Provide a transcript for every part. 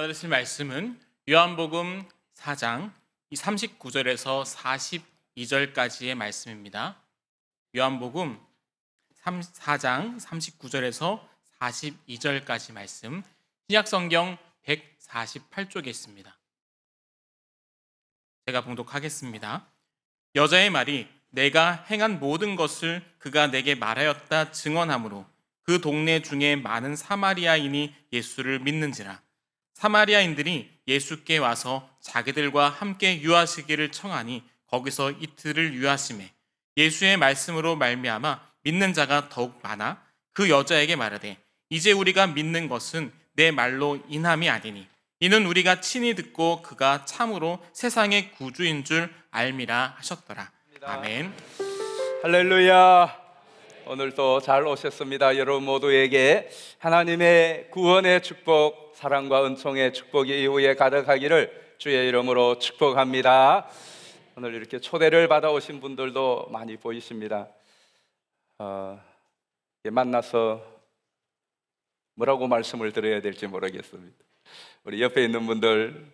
들으실 말씀은 요한복음 4장 39절에서 42절까지의 말씀입니다. 요한복음 4장 39절에서 42절까지 말씀, 신약성경 148쪽에 있습니다. 제가 봉독하겠습니다. 여자의 말이 내가 행한 모든 것을 그가 내게 말하였다 증언하므로 그 동네 중에 많은 사마리아인이 예수를 믿는지라. 사마리아인들이 예수께 와서 자기들과 함께 유하시기를 청하니 거기서 이틀을 유하시매 예수의 말씀으로 말미암아 믿는 자가 더욱 많아 그 여자에게 말하되 이제 우리가 믿는 것은 내 말로 인함이 아니니 이는 우리가 친히 듣고 그가 참으로 세상의 구주인 줄 알미라 하셨더라. 아멘. 할렐루야. 오늘도 잘 오셨습니다. 여러분 모두에게 하나님의 구원의 축복, 사랑과 은총의 축복이 이후에 가득하기를 주의 이름으로 축복합니다. 오늘 이렇게 초대를 받아오신 분들도 많이 보이십니다. 만나서 뭐라고 말씀을 드려야 될지 모르겠습니다. 우리 옆에 있는 분들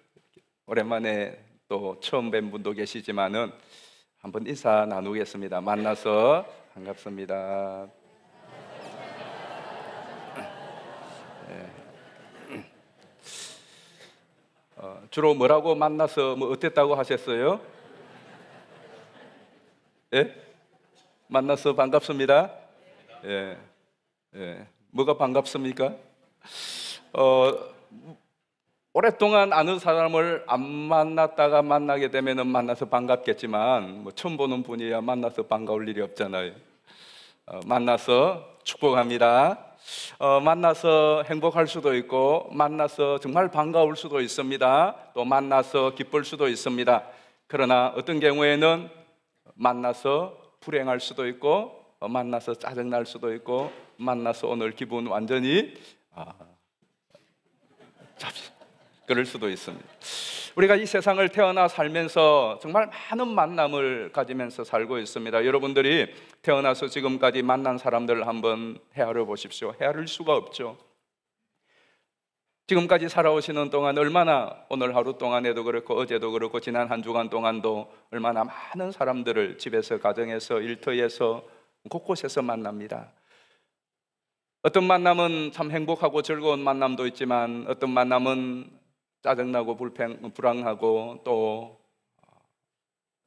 오랜만에 또 처음 뵌 분도 계시지만은 한번 인사 나누겠습니다. 만나서 반갑습니다. 주로 뭐라고 만나서 뭐 어땠다고 하셨어요? 예? 만나서 반갑습니다. 예. 예. 뭐가 반갑습니까? 오랫동안 아는 사람을 안 만났다가 만나게 되면 만나서 반갑겠지만 뭐 처음 보는 분이야 만나서 반가울 일이 없잖아요. 만나서 축복합니다. 만나서 행복할 수도 있고 만나서 정말 반가울 수도 있습니다. 또 만나서 기쁠 수도 있습니다. 그러나 어떤 경우에는 만나서 불행할 수도 있고 만나서 짜증날 수도 있고 만나서 오늘 기분 완전히 그럴 수도 있습니다. 우리가 이 세상을 태어나 살면서 정말 많은 만남을 가지면서 살고 있습니다. 여러분들이 태어나서 지금까지 만난 사람들을 한번 헤아려 보십시오. 헤아릴 수가 없죠. 지금까지 살아오시는 동안 얼마나, 오늘 하루 동안에도 그렇고 어제도 그렇고 지난 한 주간 동안도 얼마나 많은 사람들을 집에서, 가정에서, 일터에서, 곳곳에서 만납니다. 어떤 만남은 참 행복하고 즐거운 만남도 있지만 어떤 만남은 짜증나고 불안하고 또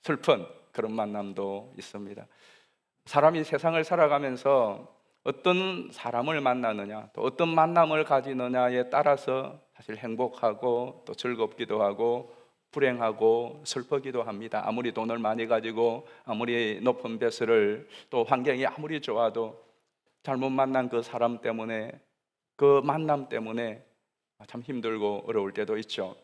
슬픈 그런 만남도 있습니다. 사람이 세상을 살아가면서 어떤 사람을 만나느냐, 또 어떤 만남을 가지느냐에 따라서 사실 행복하고 또 즐겁기도 하고 불행하고 슬프기도 합니다. 아무리 돈을 많이 가지고 아무리 높은 배슬을, 또 환경이 아무리 좋아도 잘못 만난 그 사람 때문에, 그 만남 때문에 참 힘들고 어려울 때도 있죠.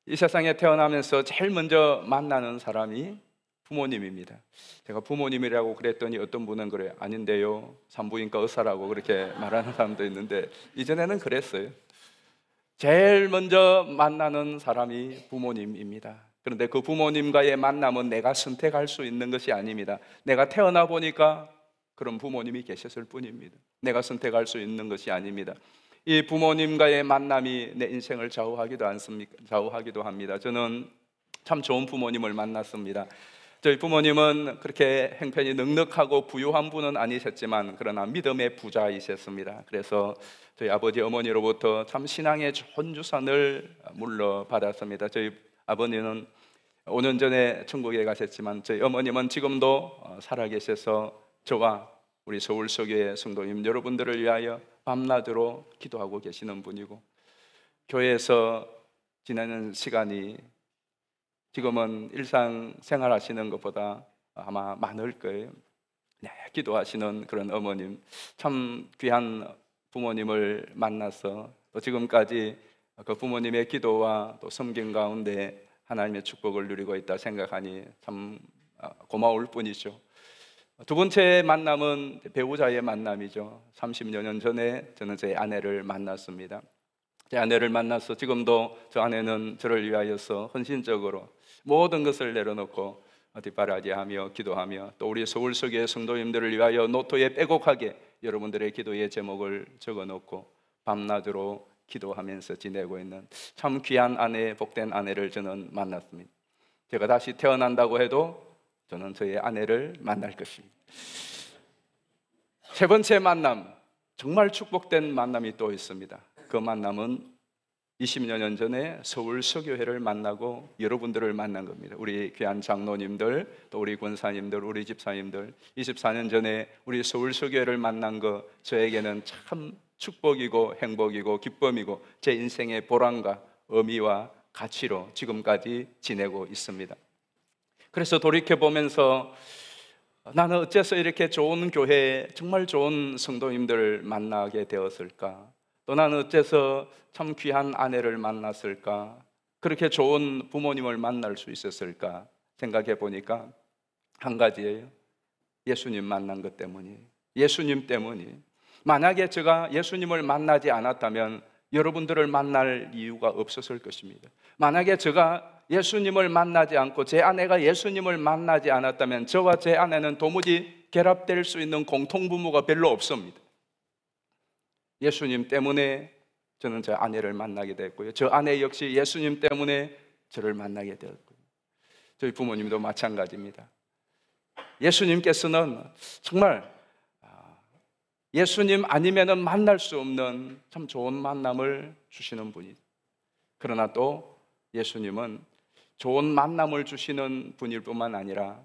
이 세상에 태어나면서 제일 먼저 만나는 사람이 부모님입니다. 제가 부모님이라고 그랬더니 어떤 분은 그래요. 아닌데요, 산부인과 의사라고 그렇게 말하는 사람도 있는데 이전에는 그랬어요. 제일 먼저 만나는 사람이 부모님입니다. 그런데 그 부모님과의 만남은 내가 선택할 수 있는 것이 아닙니다. 내가 태어나 보니까 그런 부모님이 계셨을 뿐입니다. 내가 선택할 수 있는 것이 아닙니다. 이 부모님과의 만남이 내 인생을 좌우하기도 합니다. 저는 참 좋은 부모님을 만났습니다. 저희 부모님은 그렇게 형편이 넉넉하고 부유한 분은 아니셨지만 그러나 믿음의 부자이셨습니다. 그래서 저희 아버지 어머니로부터 참 신앙의 좋은 유산을 물려받았습니다. 저희 아버님은 5년 전에 천국에 가셨지만 저희 어머님은 지금도 살아계셔서 저와 우리 서울서교회 성도님 여러분들을 위하여 밤낮으로 기도하고 계시는 분이고, 교회에서 지내는 시간이 지금은 일상생활 하시는 것보다 아마 많을 거예요. 네, 기도하시는 그런 어머님, 참 귀한 부모님을 만나서 또 지금까지 그 부모님의 기도와 또 섬김 가운데 하나님의 축복을 누리고 있다 생각하니 참 고마울 뿐이죠. 두 번째 만남은 배우자의 만남이죠. 30여 년 전에 저는 제 아내를 만났습니다. 제 아내를 만나서 지금도 저 아내는 저를 위하여서 헌신적으로 모든 것을 내려놓고 뒷바라지하며 기도하며, 또 우리 서울서교회 성도님들을 위하여 노트에 빼곡하게 여러분들의 기도의 제목을 적어놓고 밤낮으로 기도하면서 지내고 있는 참 귀한 아내, 복된 아내를 저는 만났습니다. 제가 다시 태어난다고 해도 저는 저의 아내를 만날 것입니다. 세 번째 만남, 정말 축복된 만남이 또 있습니다. 그 만남은 20여 년 전에 서울 서교회를 만나고 여러분들을 만난 겁니다. 우리 귀한 장로님들, 또 우리 권사님들, 우리 집사님들, 24년 전에 우리 서울 서교회를 만난 거 저에게는 참 축복이고 행복이고 기쁨이고 제 인생의 보람과 의미와 가치로 지금까지 지내고 있습니다. 그래서 돌이켜보면서 나는 어째서 이렇게 좋은 교회에 정말 좋은 성도님들을 만나게 되었을까? 또 나는 어째서 참 귀한 아내를 만났을까? 그렇게 좋은 부모님을 만날 수 있었을까? 생각해 보니까 한 가지예요. 예수님 만난 것 때문이에요. 예수님 때문이에요. 만약에 제가 예수님을 만나지 않았다면 여러분들을 만날 이유가 없었을 것입니다. 만약에 제가 예수님을 만나지 않고 제 아내가 예수님을 만나지 않았다면 저와 제 아내는 도무지 결합될 수 있는 공통부모가 별로 없습니다. 예수님 때문에 저는 제 아내를 만나게 됐고요. 저 아내 역시 예수님 때문에 저를 만나게 되었고요. 저희 부모님도 마찬가지입니다. 예수님께서는 정말 예수님 아니면은 만날 수 없는 참 좋은 만남을 주시는 분이죠. 그러나 또 예수님은 좋은 만남을 주시는 분일 뿐만 아니라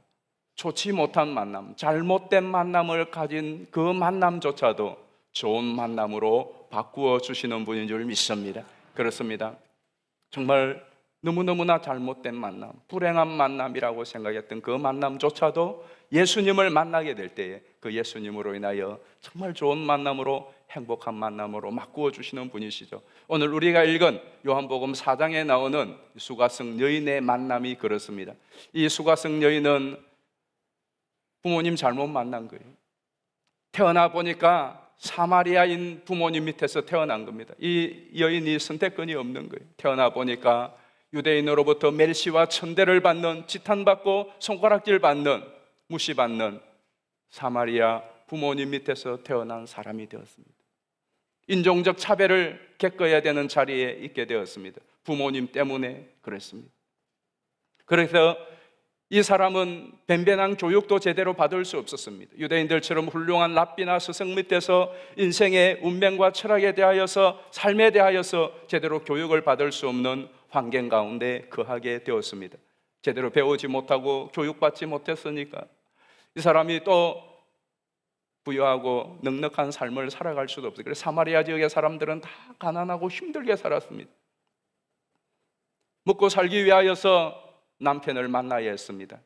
좋지 못한 만남, 잘못된 만남을 가진 그 만남조차도 좋은 만남으로 바꾸어 주시는 분인 줄 믿습니다. 그렇습니다. 정말 너무너무나 잘못된 만남, 불행한 만남이라고 생각했던 그 만남조차도 예수님을 만나게 될 때에 그 예수님으로 인하여 정말 좋은 만남으로, 행복한 만남으로 바꾸어 주시는 분이시죠. 오늘 우리가 읽은 요한복음 4장에 나오는 수가성 여인의 만남이 그렇습니다. 이 수가성 여인은 부모님 잘못 만난 거예요. 태어나 보니까 사마리아인 부모님 밑에서 태어난 겁니다. 이 여인이 선택권이 없는 거예요. 태어나 보니까 유대인으로부터 멸시와 천대를 받는, 지탄받고 손가락질 받는, 무시받는 사마리아 부모님 밑에서 태어난 사람이 되었습니다. 인종적 차별을 겪어야 되는 자리에 있게 되었습니다. 부모님 때문에 그랬습니다. 그래서 이 사람은 변변한 교육도 제대로 받을 수 없었습니다. 유대인들처럼 훌륭한 랍비나 스승 밑에서 인생의 운명과 철학에 대하여서, 삶에 대하여서 제대로 교육을 받을 수 없는 환경 가운데 거하게 되었습니다. 제대로 배우지 못하고 교육받지 못했으니까 이 사람이 또 부유하고 넉넉한 삶을 살아갈 수도 없어요. 그래서 사마리아 지역의 사람들은 다 가난하고 힘들게 살았습니다. 먹고 살기 위하여서 남편을 만나야 했습니다.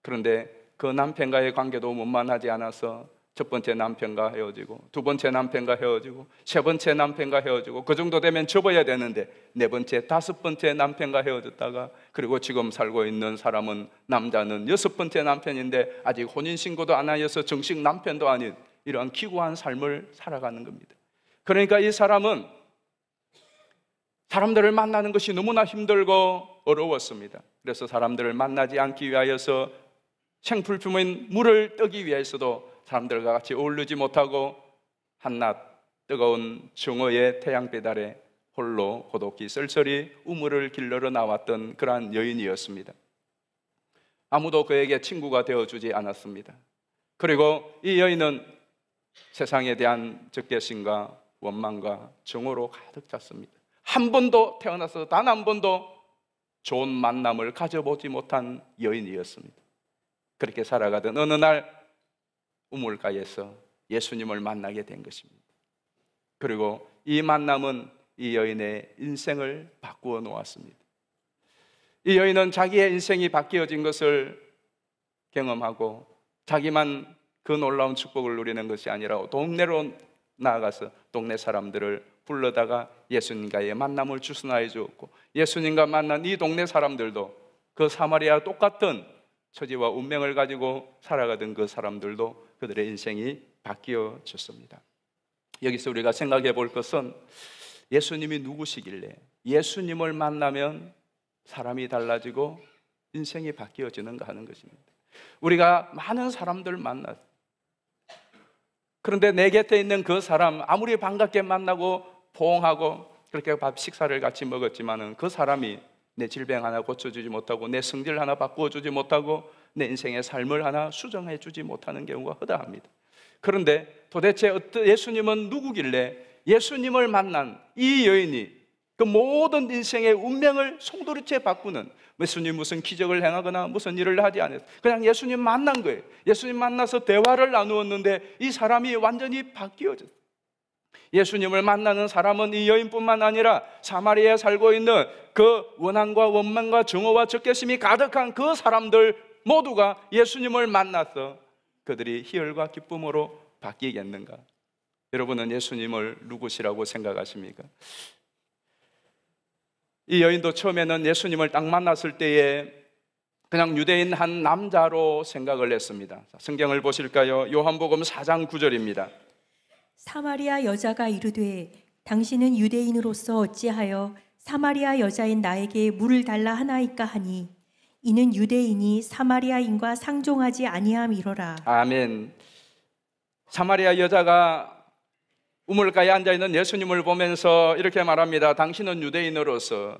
그런데 그 남편과의 관계도 원만하지 않아서 첫 번째 남편과 헤어지고, 두 번째 남편과 헤어지고, 세 번째 남편과 헤어지고, 그 정도 되면 접어야 되는데 네 번째, 다섯 번째 남편과 헤어졌다가, 그리고 지금 살고 있는 사람은, 남자는 여섯 번째 남편인데 아직 혼인신고도 안 하여서 정식 남편도 아닌 이러한 기구한 삶을 살아가는 겁니다. 그러니까 이 사람은 사람들을 만나는 것이 너무나 힘들고 어려웠습니다. 그래서 사람들을 만나지 않기 위하여서 생필품인 물을 뜨기 위해서도 사람들과 같이 어울리지 못하고 한낮 뜨거운 정오의 태양빛 아래 홀로 고독히 쓸쓸히 우물을 길러러 나왔던 그러한 여인이었습니다. 아무도 그에게 친구가 되어주지 않았습니다. 그리고 이 여인은 세상에 대한 적개심과 원망과 정오로 가득 찼습니다. 한 번도 태어나서 단 한 번도 좋은 만남을 가져보지 못한 여인이었습니다. 그렇게 살아가던 어느 날 우물가에서 예수님을 만나게 된 것입니다. 그리고 이 만남은 이 여인의 인생을 바꾸어 놓았습니다. 이 여인은 자기의 인생이 바뀌어진 것을 경험하고 자기만 그 놀라운 축복을 누리는 것이 아니라 동네로 나아가서 동네 사람들을 불러다가 예수님과의 만남을 주선하여 주었고, 예수님과 만난 이 동네 사람들도 그 사마리아 똑같은 처지와 운명을 가지고 살아가던 그 사람들도 그들의 인생이 바뀌어졌습니다. 여기서 우리가 생각해 볼 것은 예수님이 누구시길래 예수님을 만나면 사람이 달라지고 인생이 바뀌어지는가 하는 것입니다. 우리가 많은 사람들 만났어요. 그런데 내 곁에 있는 그 사람 아무리 반갑게 만나고 포옹하고 그렇게 밥 식사를 같이 먹었지만은 그 사람이 내 질병 하나 고쳐주지 못하고 내 성질 하나 바꾸어주지 못하고 내 인생의 삶을 하나 수정해주지 못하는 경우가 허다합니다. 그런데 도대체 예수님은 누구길래 예수님을 만난 이 여인이 그 모든 인생의 운명을 송두리째 바꾸는, 예수님 무슨 기적을 행하거나 무슨 일을 하지 않았어요. 그냥 예수님 만난 거예요. 예수님 만나서 대화를 나누었는데 이 사람이 완전히 바뀌어졌어요. 예수님을 만나는 사람은 이 여인뿐만 아니라 사마리아에 살고 있는 그 원한과 원망과 증오와 적개심이 가득한 그 사람들 모두가 예수님을 만나서 그들이 희열과 기쁨으로 바뀌겠는가? 여러분은 예수님을 누구시라고 생각하십니까? 이 여인도 처음에는 예수님을 딱 만났을 때에 그냥 유대인 한 남자로 생각을 했습니다. 성경을 보실까요? 요한복음 4장 9절입니다. 사마리아 여자가 이르되 당신은 유대인으로서 어찌하여 사마리아 여자인 나에게 물을 달라 하나이까 하니 이는 유대인이 사마리아인과 상종하지 아니함이로라. 아멘. 사마리아 여자가 우물가에 앉아있는 예수님을 보면서 이렇게 말합니다. 당신은 유대인으로서,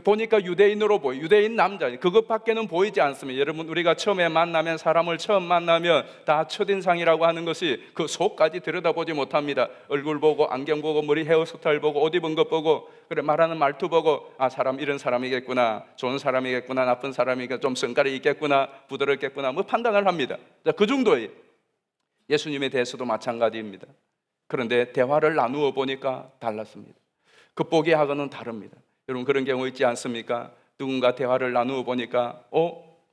보니까 유대인으로 보여. 유대인 남자, 그것밖에는 보이지 않습니다. 여러분, 우리가 처음에 만나면, 사람을 처음 만나면 다 첫인상이라고 하는 것이 그 속까지 들여다보지 못합니다. 얼굴 보고, 안경 보고, 머리 헤어스타일 보고, 옷 입은 것 보고, 그래 말하는 말투 보고, 아, 사람 이런 사람이겠구나, 좋은 사람이겠구나, 나쁜 사람이겠구나, 좀 성깔이 있겠구나, 부드럽겠구나, 뭐 판단을 합니다. 자, 그 정도예요. 예수님에 대해서도 마찬가지입니다. 그런데 대화를 나누어 보니까 달랐습니다. 겉보기하고는 다릅니다. 여러분, 그런 경우 있지 않습니까? 누군가 대화를 나누어 보니까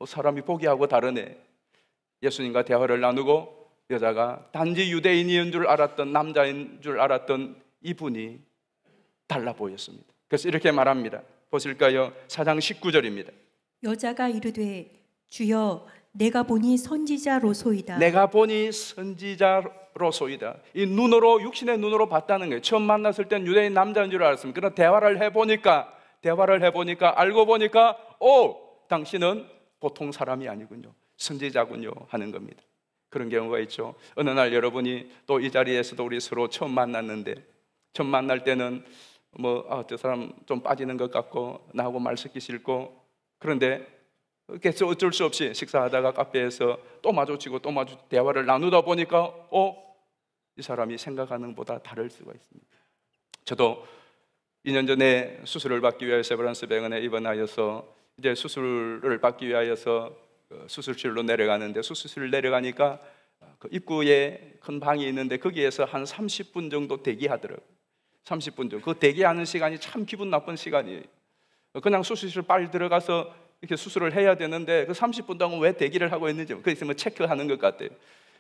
사람이 보기하고 다르네. 예수님과 대화를 나누고 여자가 단지 유대인인 줄 알았던, 남자인 줄 알았던 이분이 달라 보였습니다. 그래서 이렇게 말합니다. 보실까요? 4장 19절입니다. 여자가 이르되 주여 내가 보니 선지자로소이다. 내가 보니 선지자로소이다. 이 눈으로, 육신의 눈으로 봤다는 거예요. 처음 만났을 땐 유대인 남자인 줄 알았습니다. 그러나 대화를 해보니까 알고 보니까 당신은 보통 사람이 아니군요, 선지자군요 하는 겁니다. 그런 경우가 있죠. 어느 날 여러분이 또 이 자리에서도 우리 서로 처음 만났는데, 처음 만날 때는 저 사람 좀 빠지는 것 같고 나하고 말 섞기 싫고, 그런데 그래서 어쩔 수 없이 식사하다가 카페에서 또 마주치고 대화를 나누다 보니까 이 사람이 생각하는 것보다 다를 수가 있습니다. 저도 2년 전에 수술을 받기 위하여 세브란스 병원에 입원하여서 이제 수술을 받기 위하여서 수술실로 내려가는데, 수술실 내려가니까 그 입구에 큰 방이 있는데 거기에서 한 30분 정도 대기하더라고요. 30분 정도. 그 대기하는 시간이 참 기분 나쁜 시간이에요. 그냥 수술실 빨리 들어가서 이렇게 수술을 해야 되는데 그 30분 동안 왜 대기를 하고 있는지 그래서 체크하는 것 같아요.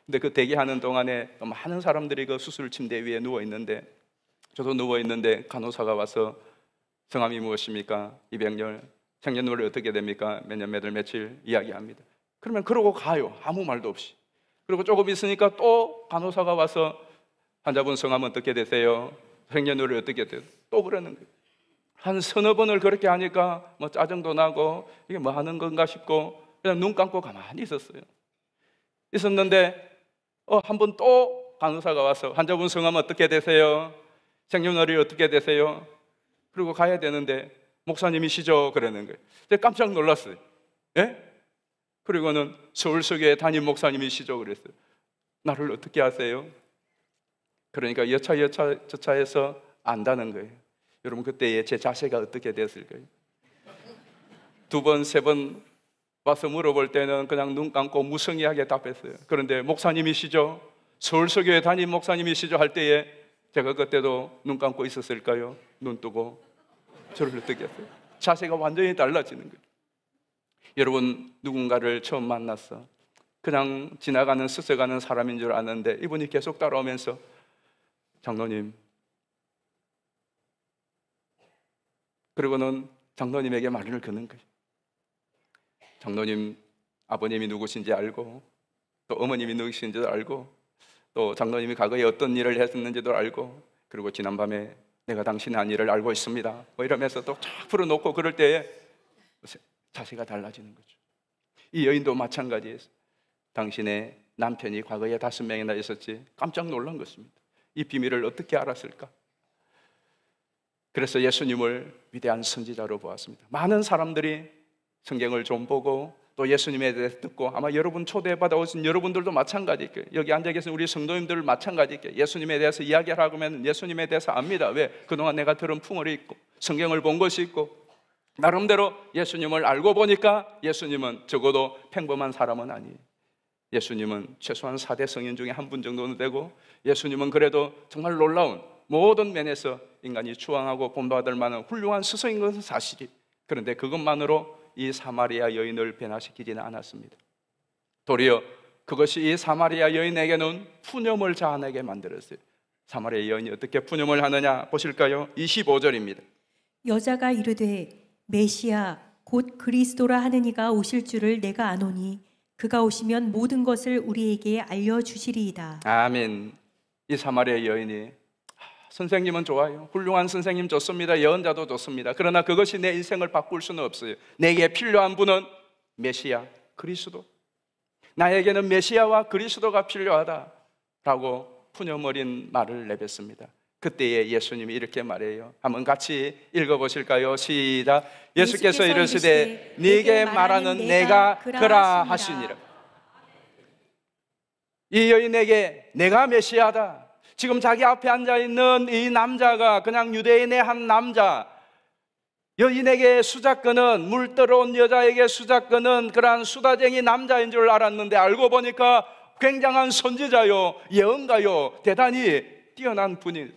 근데 그 대기하는 동안에 많은 사람들이 그 수술 침대 위에 누워 있는데, 저도 누워 있는데 간호사가 와서 성함이 무엇입니까? 입양열, 생년월일 어떻게 됩니까? 몇 년, 몇 월, 며칠 이야기합니다. 그러면 그러고 가요. 아무 말도 없이. 그리고 조금 있으니까 또 간호사가 와서 환자분 성함은 어떻게 되세요? 생년월일 어떻게 돼요? 또 그러는 거예요. 한 서너 번을 그렇게 하니까 짜증도 나고 이게 뭐 하는 건가 싶고 그냥 눈 감고 가만히 있었는데 한 번 또 간호사가 와서 환자분 성함 어떻게 되세요? 생년월일 어떻게 되세요? 그리고 가야 되는데 목사님이시죠? 그러는 거예요. 제가 깜짝 놀랐어요. 예? 그리고는 서울서교회 담임 목사님이시죠? 그랬어요. 나를 어떻게 아세요? 그러니까 여차여차해서 안다는 거예요. 여러분, 그때의 제 자세가 어떻게 됐을까요? 2번, 3번 와서 물어볼 때는 그냥 눈 감고 무성의하게 답했어요. 그런데 목사님이시죠? 서울서교회 담임 목사님이시죠? 할 때에 제가 그때도 눈 감고 있었을까요? 눈 뜨고 저를 어떻게 했어요? 자세가 완전히 달라지는 거예요. 여러분, 누군가를 처음 만났어. 그냥 지나가는, 스쳐가는 사람인 줄 아는데 이분이 계속 따라오면서 장로님, 그리고는 장로님에게 말을 거는 거예요. 장로님, 아버님이 누구신지 알고, 또 어머님이 누구신지도 알고, 또 장로님이 과거에 어떤 일을 했었는지도 알고, 그리고 지난밤에 내가 당신의 한 일을 알고 있습니다, 이러면서 또 쫙 풀어놓고 그럴 때에 자세가 달라지는 거죠. 이 여인도 마찬가지예요. 당신의 남편이 과거에 5명이나 5 명이나 있었지. 깜짝 놀란 것입니다. 이 비밀을 어떻게 알았을까? 2번, 3번 와서 물어볼 때는 그냥 눈 감고 무성의하게 답했어요. 그런데 목사님이시죠? 서울서교회 담임 목사님이시죠? 할 때에 제가 그때도 눈 감고 있었을까요? 눈 뜨고 저를 어떻게 했어요? 자세가 완전히 달라지는 거죠. 여러분, 누군가를 처음 만났어. 그냥 지나가는, 스쳐가는 사람인 줄 아는데 이분이 계속 따라오면서 장로님, 그리고는 장로님에게 말을 거는 거예요. 그래서 예수님을 위대한 선지자로 보았습니다. 많은 사람들이 성경을 좀 보고 또 예수님에 대해서 듣고, 아마 여러분 초대받아 오신 여러분들도 마찬가지일 거예요. 여기 앉아 계신 우리 성도님들 마찬가지일 거예요. 예수님에 대해서 이야기하라고 하면 예수님에 대해서 압니다. 왜? 그동안 내가 들은 풍월이 있고 성경을 본 것이 있고 나름대로 예수님을 알고 보니까 예수님은 적어도 평범한 사람은 아니에요. 예수님은 최소한 4대 성인 중에 한 분 정도는 되고, 예수님은 그래도 정말 놀라운 모든 면에서 인간이 추앙하고 본받을 만한 훌륭한 스승인 것은 사실이에요. 그런데 그것만으로 이 사마리아 여인을 변화시키지는 않았습니다. 도리어 그것이 이 사마리아 여인에게는 푸념을 자아내게 만들었어요. 사마리아 여인이 어떻게 푸념을 하느냐 보실까요? 25절입니다. 여자가 이르되 메시아 곧 그리스도라 하는 이가 오실 줄을 내가 아노니 그가 오시면 모든 것을 우리에게 알려주시리이다. 아멘. 이 사마리아 여인이 선생님은 좋아요. 훌륭한 선생님 좋습니다. 예언자도 좋습니다. 그러나 그것이 내 인생을 바꿀 수는 없어요. 내게 필요한 분은 메시아, 그리스도. 나에게는 메시아와 그리스도가 필요하다라고 푸념 어린 말을 내뱉습니다. 그때에 예수님이 이렇게 말해요. 한번 같이 읽어보실까요? 시작. 예수께서 이르시되 네게 말하는 내가 그라 하시니라. 이 여인에게 내가 메시아다. 지금 자기 앞에 앉아있는 이 남자가 그냥 유대인의 한 남자, 여인에게 수작거는, 물 들어온 여자에게 수작거는 그러한 수다쟁이 남자인 줄 알았는데 알고 보니까 굉장한 선지자요, 예언가요, 대단히 뛰어난 분이.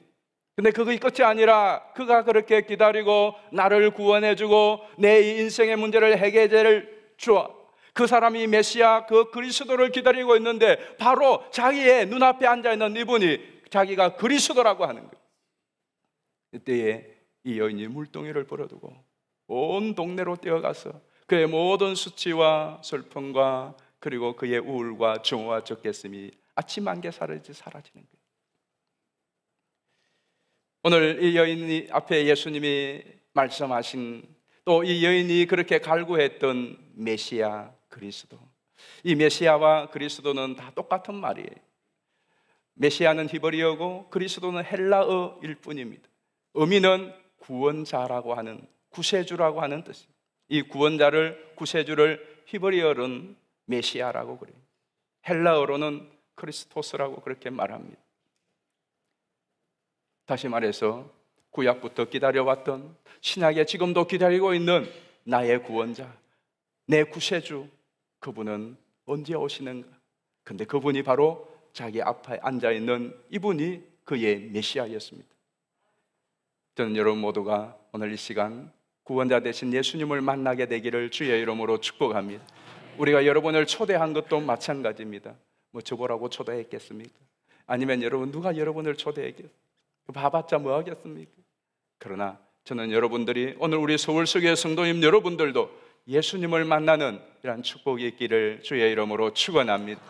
근데 그것이 끝이 아니라 그가 그렇게 기다리고 나를 구원해주고 내 인생의 문제를 해결을 주어 그 사람이 메시아, 그 그리스도를 기다리고 있는데 바로 자기의 눈앞에 앉아있는 이분이 자기가 그리스도라고 하는 거예요. 그때에 이 여인이 물동이를 벌어두고 온 동네로 뛰어가서 그의 모든 수치와 슬픔과 그리고 그의 우울과 증오와 적개심이 아침 안개 사라지는 거예요. 오늘 이 여인 앞에 예수님이 말씀하신, 또 이 여인이 그렇게 갈구했던 메시아, 그리스도, 이 메시아와 그리스도는 다 똑같은 말이에요. 메시아는 히브리어고 그리스도는 헬라어일 뿐입니다. 의미는 구원자라고 하는, 구세주라고 하는 뜻입니다. 이 구원자를, 구세주를 히브리어로는 메시아라고 그래요. 헬라어로는 크리스토스라고 그렇게 말합니다. 다시 말해서 구약부터 기다려왔던, 신약에 지금도 기다리고 있는 나의 구원자, 내 구세주, 그분은 언제 오시는가? 근데 그분이 바로 자기 앞에 앉아있는 이분이 그의 메시아였습니다. 저는 여러분 모두가 오늘 이 시간 구원자 되신 예수님을 만나게 되기를 주의 이름으로 축복합니다. 우리가 여러분을 초대한 것도 마찬가지입니다. 뭐 저보라고 초대했겠습니까? 아니면 여러분 누가 여러분을 초대했겠습니까? 봐봤자 뭐 하겠습니까? 그러나 저는 여러분들이, 오늘 우리 서울서교회 성도님 여러분들도 예수님을 만나는 이런 축복이 있기를 주의 이름으로 축원합니다.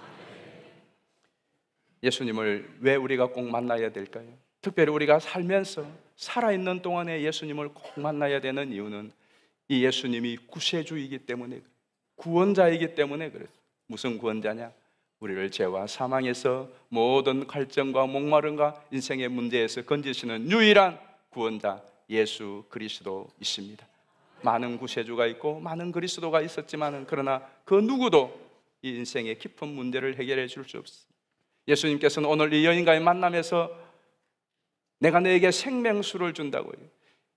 예수님을 왜 우리가 꼭 만나야 될까요? 특별히 우리가 살면서 살아있는 동안에 예수님을 꼭 만나야 되는 이유는 이 예수님이 구세주이기 때문에, 구원자이기 때문에 그래요. 무슨 구원자냐? 우리를 죄와 사망에서 모든 갈증과 목마름과 인생의 문제에서 건지시는 유일한 구원자 예수 그리스도이십니다. 많은 구세주가 있고 많은 그리스도가 있었지만 그러나 그 누구도 이 인생의 깊은 문제를 해결해 줄 수 없습니다. 예수님께서는 오늘 이 여인과의 만남에서 내가 너에게 생명수를 준다고요.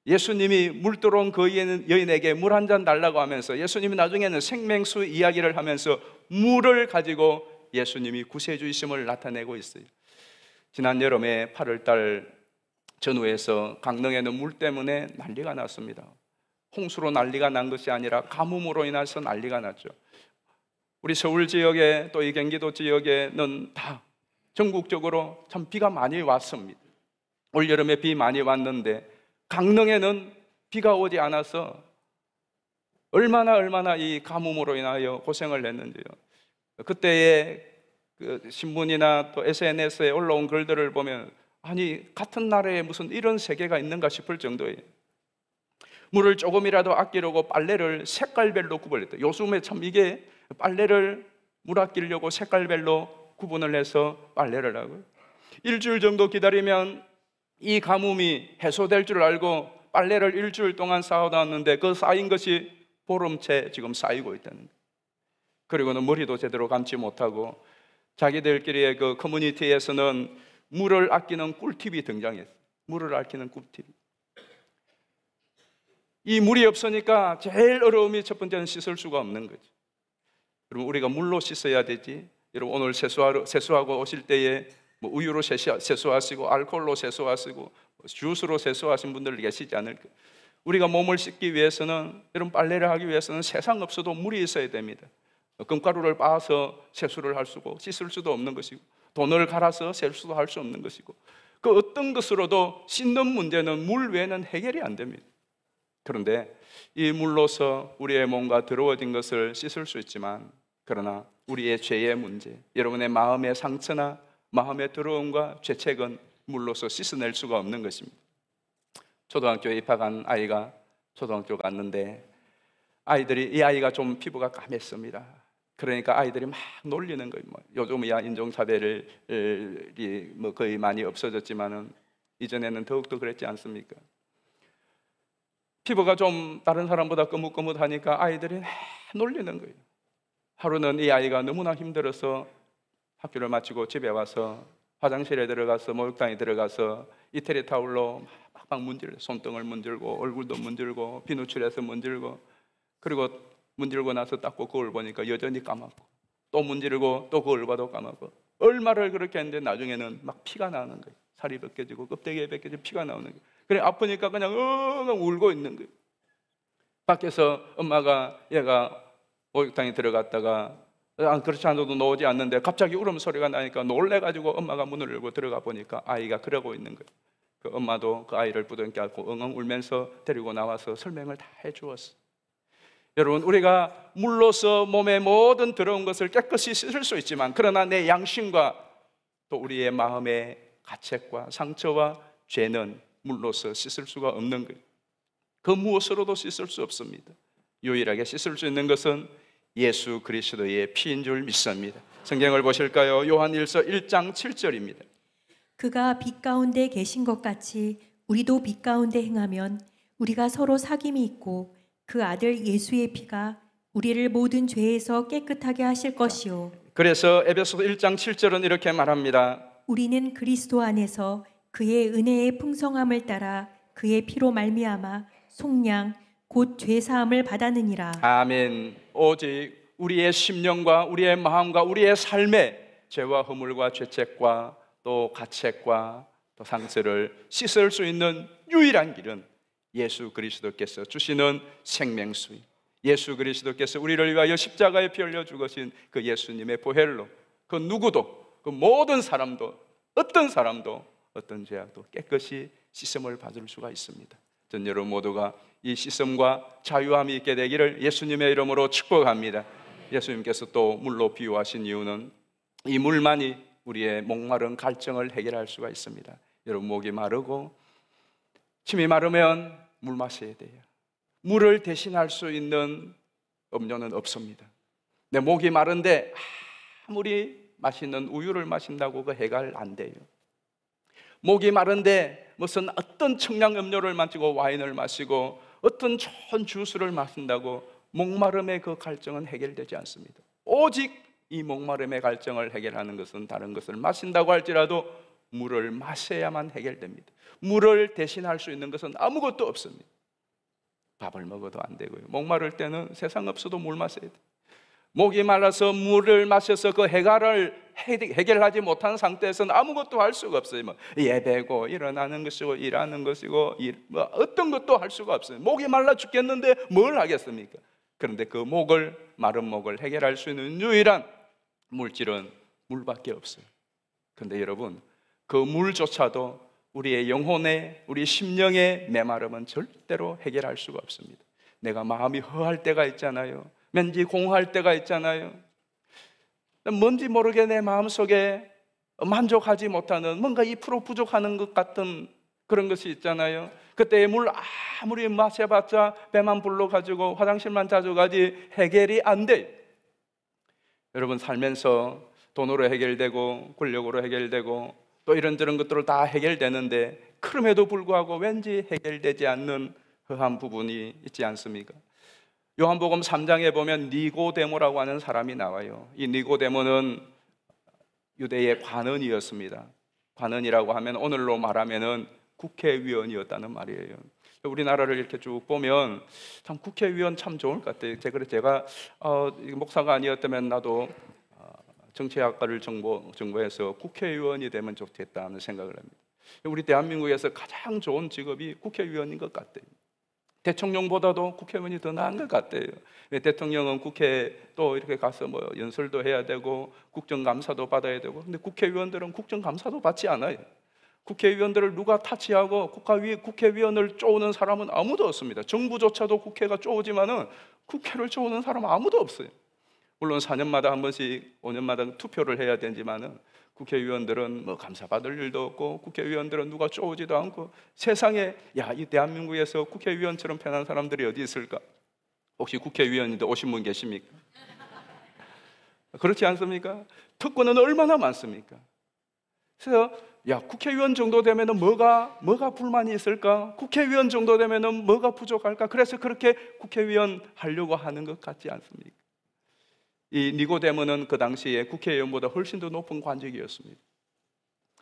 예수님이 물 들어온 그 여인에게 물 한 잔 달라고 하면서 예수님이 나중에는 생명수 이야기를 하면서 물을 가지고 예수님이 구세주이심을 나타내고 있어요. 지난 여름에 8월달 전후에서 강릉에는 물 때문에 난리가 났습니다. 홍수로 난리가 난 것이 아니라 가뭄으로 인해서 난리가 났죠. 우리 서울 지역에 또 이 경기도 지역에는 다 전국적으로 참 비가 많이 왔습니다. 올 여름에 비 많이 왔는데 강릉에는 비가 오지 않아서 얼마나 이 가뭄으로 인하여 고생을 했는지요. 그때의 그 신문이나 또 SNS에 올라온 글들을 보면 아니 같은 나라에 무슨 이런 세계가 있는가 싶을 정도예요. 물을 조금이라도 아끼려고 빨래를 색깔별로 구분했다. 요즘에 참 이게 빨래를 물 아끼려고 색깔별로 구분을 해서 빨래를 하고요. 일주일 정도 기다리면 이 가뭄이 해소될 줄 알고 빨래를 일주일 동안 쌓아놨는데 그 쌓인 것이 보름째 지금 쌓이고 있다는 거예요. 그리고는 머리도 제대로 감지 못하고 자기들끼리의 그 커뮤니티에서는 물을 아끼는 꿀팁이 등장했어요. 물을 아끼는 꿀팁. 이 물이 없으니까 제일 어려움이 첫 번째는 씻을 수가 없는 거죠. 여러분, 우리가 물로 씻어야 되지. 여러분, 오늘 세수하고 오실 때에 뭐 우유로 세수하시고 알코올로 세수하시고 주스로 세수하신 분들 계시지 않을까. 우리가 몸을 씻기 위해서는, 여러분, 빨래를 하기 위해서는 세상 없어도 물이 있어야 됩니다. 금가루를 빻아서 세수를 할 수고 씻을 수도 없는 것이고, 돈을 갈아서 세수도 할 수 없는 것이고, 그 어떤 것으로도 씻는 문제는 물 외에는 해결이 안 됩니다. 그런데 이 물로서 우리의 몸과 더러워진 것을 씻을 수 있지만, 그러나 우리의 죄의 문제, 여러분의 마음의 상처나 마음의 더러움과 죄책은 물로서 씻어낼 수가 없는 것입니다. 초등학교에 입학한 아이가 초등학교 갔는데 이 아이가 좀 피부가 까맸습니다. 그러니까 아이들이 막 놀리는 거예요. 요즘이야 인종차별이 거의 많이 없어졌지만은 이전에는 더욱더 그랬지 않습니까? 피부가 좀 다른 사람보다 거뭇거뭇하니까 아이들이 놀리는 거예요. 하루는 이 아이가 너무나 힘들어서 학교를 마치고 집에 와서 화장실에 들어가서, 목욕탕에 들어가서 이태리 타올로 막 문질러, 손등을 문질고 얼굴도 문질고 비누칠해서 문질고, 그리고 문질고 나서 닦고 거울 보니까 여전히 까맣고, 또 문지르고 또 거울 봐도 까맣고, 얼마를 그렇게 했는데 나중에는 막 피가 나는 거예요. 살이 벗겨지고 껍데기에 벗겨지고 피가 나오는 거예요. 그래 아프니까 그냥 울고 있는 거예요. 밖에서 엄마가 얘가 목욕탕에 들어갔다가 그렇지 않아도 나오지 않는데 갑자기 울음소리가 나니까 놀래가지고 엄마가 문을 열고 들어가 보니까 아이가 그러고 있는 거예요. 그 엄마도 그 아이를 부둥켜 안고 엉엉 울면서 데리고 나와서 설명을 다 해주었어요. 여러분, 우리가 물로서 몸의 모든 더러운 것을 깨끗이 씻을 수 있지만, 그러나 내 양심과 또 우리의 마음의 가책과 상처와 죄는 물로서 씻을 수가 없는 거예요. 그 무엇으로도 씻을 수 없습니다. 유일하게 씻을 수 있는 것은 예수 그리스도의 피인 줄 믿습니다. 성경을 보실까요? 요한일서 1장 7절입니다. 그가 빛 가운데 계신 것 같이 우리도 빛 가운데 행하면 우리가 서로 사귐이 있고 그 아들 예수의 피가 우리를 모든 죄에서 깨끗하게 하실 것이요. 그래서 에베소서 1장 7절은 이렇게 말합니다. 우리는 그리스도 안에서 그의 은혜의 풍성함을 따라 그의 피로 말미암아 속량 곧 죄사함을 받았느니라. 아멘. 오직 우리의 심령과 우리의 마음과 우리의 삶에 죄와 허물과 죄책과 또 가책과 또 상처를 씻을 수 있는 유일한 길은 예수 그리스도께서 주시는 생명수, 예수 그리스도께서 우리를 위하여 십자가에 피 흘려 죽으신 그 예수님의 보혈로 그 누구도, 그 모든 사람도, 어떤 사람도 어떤 죄악도 깨끗이 씻음을 받을 수가 있습니다. 전 여러분 모두가 이 씻음과 자유함이 있게 되기를 예수님의 이름으로 축복합니다. 예수님께서 또 물로 비유하신 이유는 이 물만이 우리의 목마른 갈증을 해결할 수가 있습니다. 여러분, 목이 마르고 침이 마르면 물 마셔야 돼요. 물을 대신할 수 있는 음료는 없습니다. 내 목이 마른데 아무리 맛있는 우유를 마신다고 그 해결 안 돼요. 목이 마른데 무슨 어떤 청량 음료를 마시고 와인을 마시고 어떤 좋은 주스를 마신다고 목마름의 그 갈증은 해결되지 않습니다. 오직 이 목마름의 갈증을 해결하는 것은 다른 것을 마신다고 할지라도 물을 마셔야만 해결됩니다. 물을 대신할 수 있는 것은 아무것도 없습니다. 밥을 먹어도 안 되고요. 목마를 때는 세상 없어도 물 마셔야 돼요. 목이 말라서 물을 마셔서 그 해결하지 못한 상태에서는 아무것도 할 수가 없어요. 예배고 일어나는 것이고 일하는 것이고 어떤 것도 할 수가 없어요. 목이 말라 죽겠는데 뭘 하겠습니까? 그런데 그 마른 목을 해결할 수 있는 유일한 물질은 물밖에 없어요. 그런데 여러분, 그 물조차도 우리의 영혼의, 우리 심령의 메마름은 절대로 해결할 수가 없습니다. 내가 마음이 허할 때가 있잖아요. 왠지 공허할 때가 있잖아요. 뭔지 모르게 내 마음속에 만족하지 못하는 뭔가 2% 부족하는 것 같은 그런 것이 있잖아요. 그때 물 아무리 마셔봤자 배만 불러가지고 화장실만 자주 가지 해결이 안 돼요. 여러분, 살면서 돈으로 해결되고 권력으로 해결되고 또 이런저런 것들을 다 해결되는데 그럼에도 불구하고 왠지 해결되지 않는 허한 부분이 있지 않습니까? 요한복음 3장에 보면 니고데모라고 하는 사람이 나와요. 이 니고데모는 유대의 관원이었습니다. 관원이라고 하면 오늘로 말하면은 국회의원이었다는 말이에요. 우리나라를 이렇게 쭉 보면 참 국회의원 참 좋을 것 같아요. 제가 목사가 아니었다면 나도 정치학과를 정보해서 국회의원이 되면 좋겠다 하는 생각을 합니다. 우리 대한민국에서 가장 좋은 직업이 국회의원인 것 같아요. 대통령보다도 국회의원이 더 나은 것 같아요. 대통령은 국회 또 이렇게 가서 뭐 연설도 해야 되고 국정감사도 받아야 되고, 근데 국회의원들은 국정감사도 받지 않아요. 국회의원들을 누가 타치하고 국회의원을 쪼는 사람은 아무도 없습니다. 정부조차도 국회가 쪼지만은 국회를 쪼는 사람은 아무도 없어요. 물론 4년마다 한 번씩 5년마다 투표를 해야 되지만은 국회의원들은 뭐 감사받을 일도 없고, 국회의원들은 누가 쪼오지도 않고, 세상에 이 대한민국에서 국회의원처럼 편한 사람들이 어디 있을까? 혹시 국회의원인데 오신 분 계십니까? 그렇지 않습니까? 특권은 얼마나 많습니까? 그래서 국회의원 정도 되면은 뭐가 불만이 있을까? 국회의원 정도 되면은 뭐가 부족할까? 그래서 그렇게 국회의원 하려고 하는 것 같지 않습니까? 이 니고데모는 그 당시에 국회의원보다 훨씬 더 높은 관직이었습니다.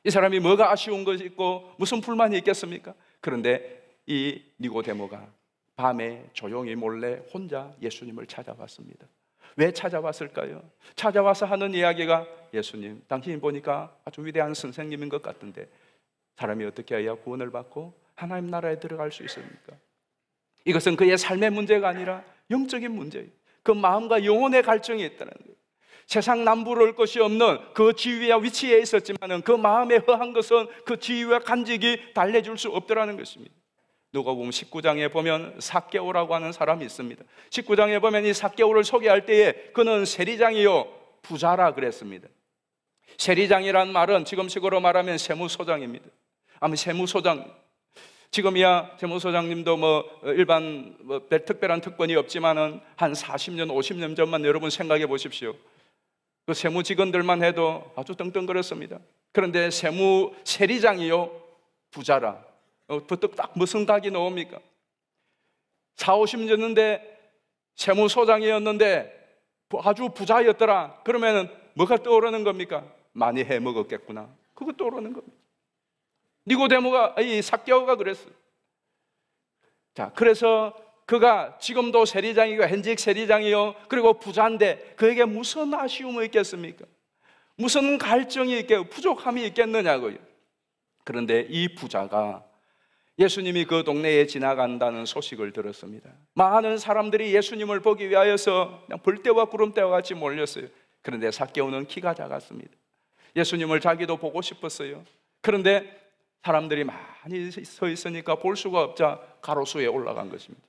이 사람이 뭐가 아쉬운 것이 있고 무슨 불만이 있겠습니까? 그런데 이 니고데모가 밤에 조용히 몰래 혼자 예수님을 찾아왔습니다. 왜 찾아왔을까요? 찾아와서 하는 이야기가, 예수님, 당신이 보니까 아주 위대한 선생님인 것 같은데 사람이 어떻게 해야 구원을 받고 하나님 나라에 들어갈 수 있습니까? 이것은 그의 삶의 문제가 아니라 영적인 문제예요. 그 마음과 영혼의 갈증이 있다는 거예요. 세상 남부를 것이 없는 그 지위와 위치에 있었지만 그 마음에 허한 것은 그 지위와 간직이 달래줄 수 없더라는 것입니다. 누가복음 19장에 보면 삭개오라고 하는 사람이 있습니다. 19장에 보면 이 삭개오를 소개할 때에 그는 세리장이요 부자라 그랬습니다. 세리장이란 말은 지금식으로 말하면 세무소장입니다. 아마 세무소장, 지금이야 세무소장님도 일반 특별한 특권이 없지만은 한 40년, 50년 전만 여러분 생각해 보십시오. 그 세무 직원들만 해도 아주 떵떵거렸습니다. 그런데 세리장이요 부자라. 부쩍 딱 무슨 각이 나옵니까? 40, 50년 전인데 세무소장이었는데 아주 부자였더라. 그러면 뭐가 떠오르는 겁니까? 많이 해 먹었겠구나. 그거 떠오르는 겁니다. 니고데모가, 이 삭개오가 그랬어요. 자, 그래서 그가 지금도 세리장이고 현직 세리장이요 그리고 부자인데 그에게 무슨 아쉬움이 있겠습니까? 무슨 갈증이 있겠고 부족함이 있겠느냐고요. 그런데 이 부자가 예수님이 그 동네에 지나간다는 소식을 들었습니다. 많은 사람들이 예수님을 보기 위하여서 그냥 벌떼와 구름대와 같이 몰렸어요. 그런데 삭개오는 키가 작았습니다. 예수님을 자기도 보고 싶었어요. 그런데 사람들이 많이 서 있으니까 볼 수가 없자 가로수에 올라간 것입니다.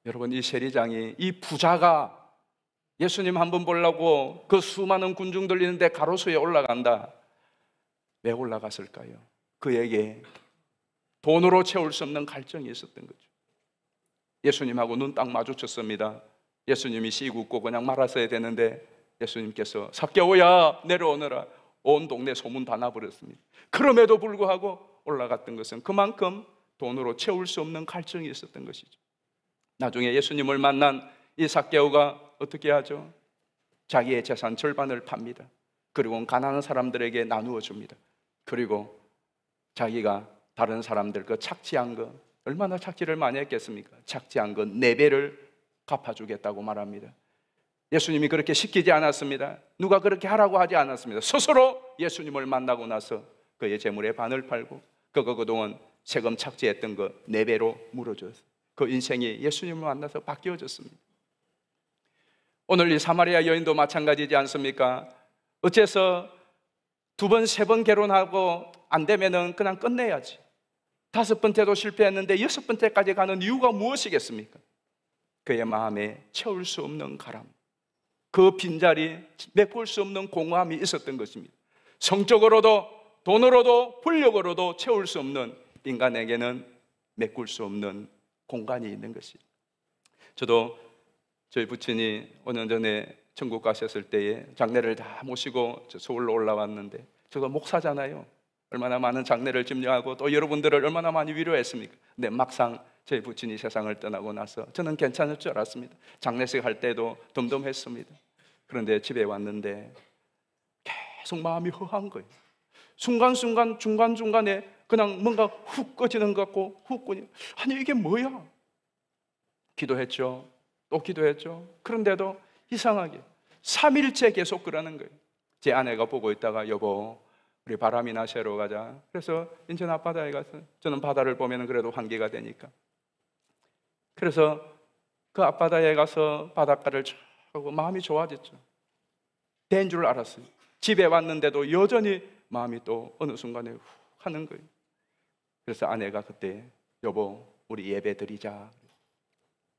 여러분, 이 세리장이, 이 부자가 예수님 한 번 보려고 그 수많은 군중들 있는데 가로수에 올라간다. 왜 올라갔을까요? 그에게 돈으로 채울 수 없는 갈증이 있었던 거죠. 예수님하고 눈 딱 마주쳤습니다. 예수님이 씩 웃고 그냥 말았어야 되는데 예수님께서 삭개오야 내려오너라. 온 동네 소문 다 나버렸습니다. 그럼에도 불구하고 올라갔던 것은 그만큼 돈으로 채울 수 없는 갈증이 있었던 것이죠. 나중에 예수님을 만난 이 삭개오가 어떻게 하죠? 자기의 재산 절반을 팝니다. 그리고 가난한 사람들에게 나누어 줍니다. 그리고 자기가 다른 사람들 그 착취한 거, 얼마나 착취를 많이 했겠습니까? 착취한 거 4배를 갚아주겠다고 말합니다. 예수님이 그렇게 시키지 않았습니다. 누가 그렇게 하라고 하지 않았습니다. 스스로 예수님을 만나고 나서 그의 재물의 반을 팔고 그동안 세금 착취했던 거 4배로 물어줬어요. 그 인생이 예수님을 만나서 바뀌어졌습니다. 오늘 이 사마리아 여인도 마찬가지지 않습니까? 어째서 2번, 3번 결혼하고 안 되면은 그냥 끝내야지. 5번째도 실패했는데 6번째까지 가는 이유가 무엇이겠습니까? 그의 마음에 채울 수 없는 가람, 그 빈자리, 메꿀 수 없는 공허함이 있었던 것입니다. 성적으로도 돈으로도 권력으로도 채울 수 없는, 인간에게는 메꿀 수 없는 공간이 있는 것이죠. 저도 저희 부친이 5년 전에 천국 가셨을 때에 장례를 다 모시고 서울로 올라왔는데 저도 목사잖아요. 얼마나 많은 장례를 집례하고 또 여러분들을 얼마나 많이 위로했습니까? 근데 막상 저희 부친이 세상을 떠나고 나서 저는 괜찮을 줄 알았습니다. 장례식 할 때도 덤덤했습니다. 그런데 집에 왔는데 계속 마음이 허한 거예요. 순간순간 중간중간에 그냥 뭔가 훅 꺼지는 것 같고 훅 꺼지. 아니 이게 뭐야? 기도했죠. 또 기도했죠. 그런데도 이상하게 3일째 계속 그러는 거예요. 제 아내가 보고 있다가 여보 우리 바람이나 쐬러 가자. 그래서 인천 앞바다에 가서 저는 바다를 보면 그래도 환기가 되니까. 그래서 그 앞바다에 가서 바닷가를 쫙 하고 마음이 좋아졌죠. 된 줄 알았어요. 집에 왔는데도 여전히 마음이 또 어느 순간에 훅 하는 거예요. 그래서 아내가 그때 여보 우리 예배 드리자.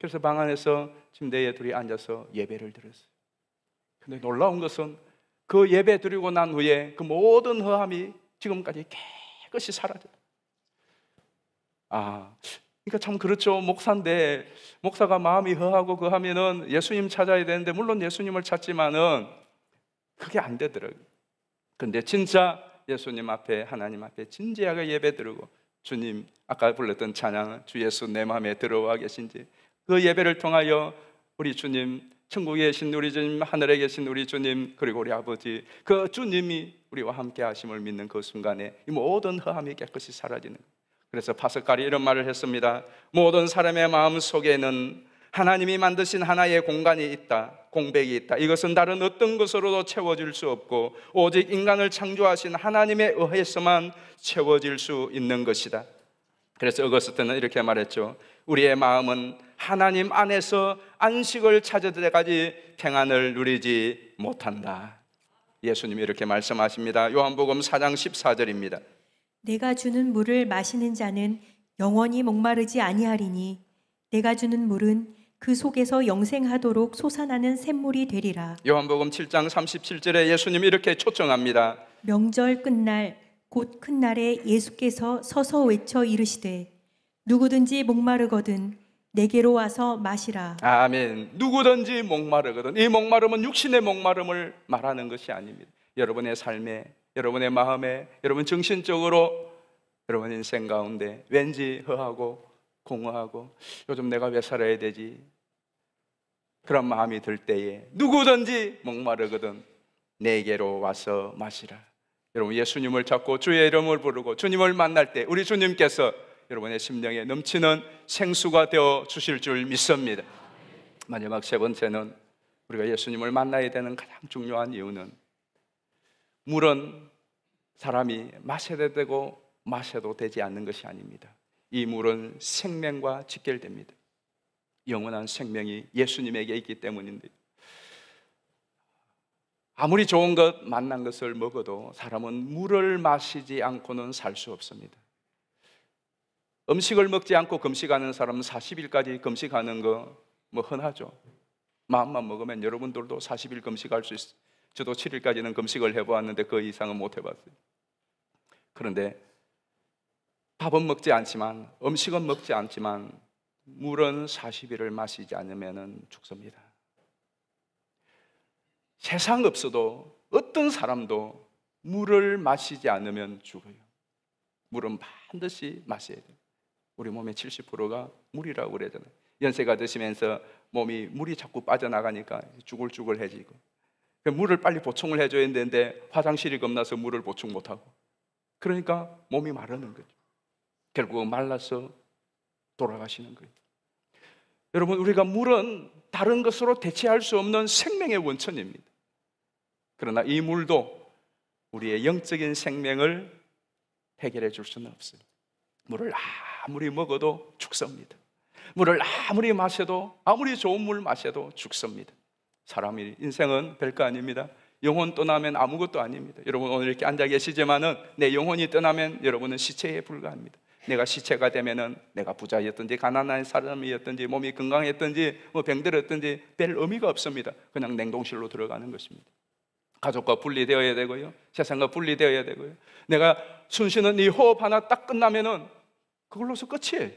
그래서 방 안에서 침대에 둘이 앉아서 예배를 드렸어요. 근데 놀라운 것은 그 예배 드리고 난 후에 그 모든 허함이 지금까지 깨끗이 사라졌어요. 그러니까 참 그렇죠. 목사인데 목사가 마음이 허하고 그 하면은 예수님 찾아야 되는데 물론 예수님을 찾지만은 그게 안 되더라고요. 근데 진짜 예수님 앞에 하나님 앞에 진지하게 예배 드리고 주님 아까 불렀던 찬양 주 예수 내 마음에 들어와 계신지 그 예배를 통하여 우리 주님 천국에 계신 우리 주님 하늘에 계신 우리 주님 그리고 우리 아버지 그 주님이 우리와 함께 하심을 믿는 그 순간에 이 모든 허함이 깨끗이 사라지는 거예요. 그래서 파스칼이 이런 말을 했습니다. 모든 사람의 마음 속에는 하나님이 만드신 하나의 공간이 있다, 공백이 있다. 이것은 다른 어떤 것으로도 채워질 수 없고 오직 인간을 창조하신 하나님에 의해서만 채워질 수 있는 것이다. 그래서 어거스틴은 이렇게 말했죠. 우리의 마음은 하나님 안에서 안식을 찾을 때까지 평안을 누리지 못한다. 예수님이 이렇게 말씀하십니다. 요한복음 4장 14절입니다. 내가 주는 물을 마시는 자는 영원히 목마르지 아니하리니 내가 주는 물은 그 속에서 영생하도록 솟아나는 샘물이 되리라. 요한복음 7장 37절에 예수님이 이렇게 초청합니다. 명절 끝날 곧 큰 날에 예수께서 서서 외쳐 이르시되 누구든지 목마르거든 내게로 와서 마시라. 아멘. 누구든지 목마르거든. 이 목마름은 육신의 목마름을 말하는 것이 아닙니다. 여러분의 삶에, 여러분의 마음에, 여러분 정신적으로, 여러분 인생 가운데 왠지 허하고 공허하고 요즘 내가 왜 살아야 되지? 그런 마음이 들 때에 누구든지 목마르거든 내게로 와서 마시라. 여러분 예수님을 찾고 주의 이름을 부르고 주님을 만날 때 우리 주님께서 여러분의 심령에 넘치는 생수가 되어 주실 줄 믿습니다. 마지막 세 번째는 우리가 예수님을 만나야 되는 가장 중요한 이유는 물은 사람이 마셔도 되고 마셔도 되지 않는 것이 아닙니다. 이 물은 생명과 직결됩니다. 영원한 생명이 예수님에게 있기 때문인데 아무리 좋은 것, 맛난 것을 먹어도 사람은 물을 마시지 않고는 살 수 없습니다. 음식을 먹지 않고 금식하는 사람은 40일까지 금식하는 거 뭐 흔하죠. 마음만 먹으면 여러분들도 40일 금식할 수 있어요. 저도 7일까지는 금식을 해보았는데 그 이상은 못 해봤어요. 그런데 밥은 먹지 않지만 음식은 먹지 않지만 물은 40일을 마시지 않으면 죽습니다. 세상 없어도 어떤 사람도 물을 마시지 않으면 죽어요. 물은 반드시 마셔야 돼요. 우리 몸의 70%가 물이라고 그러잖아요. 연세가 드시면서 몸이 물이 자꾸 빠져나가니까 쭈글쭈글해지고 물을 빨리 보충을 해줘야 되는데 화장실이 겁나서 물을 보충 못하고 그러니까 몸이 마르는 거죠. 결국 말라서 돌아가시는 거예요. 여러분 우리가 물은 다른 것으로 대체할 수 없는 생명의 원천입니다. 그러나 이 물도 우리의 영적인 생명을 해결해 줄 수는 없어요. 물을 아무리 먹어도 죽습니다. 물을 아무리 마셔도 아무리 좋은 물 마셔도 죽습니다. 사람의 인생은 별거 아닙니다. 영혼 떠나면 아무것도 아닙니다. 여러분 오늘 이렇게 앉아 계시지만은 내 영혼이 떠나면 여러분은 시체에 불과합니다. 내가 시체가 되면은 내가 부자였든지 가난한 사람이었든지 몸이 건강했든지 뭐 병들었든지 별 의미가 없습니다. 그냥 냉동실로 들어가는 것입니다. 가족과 분리되어야 되고요. 세상과 분리되어야 되고요. 내가 숨쉬는 이 호흡 하나 딱 끝나면은 그걸로서 끝이에요.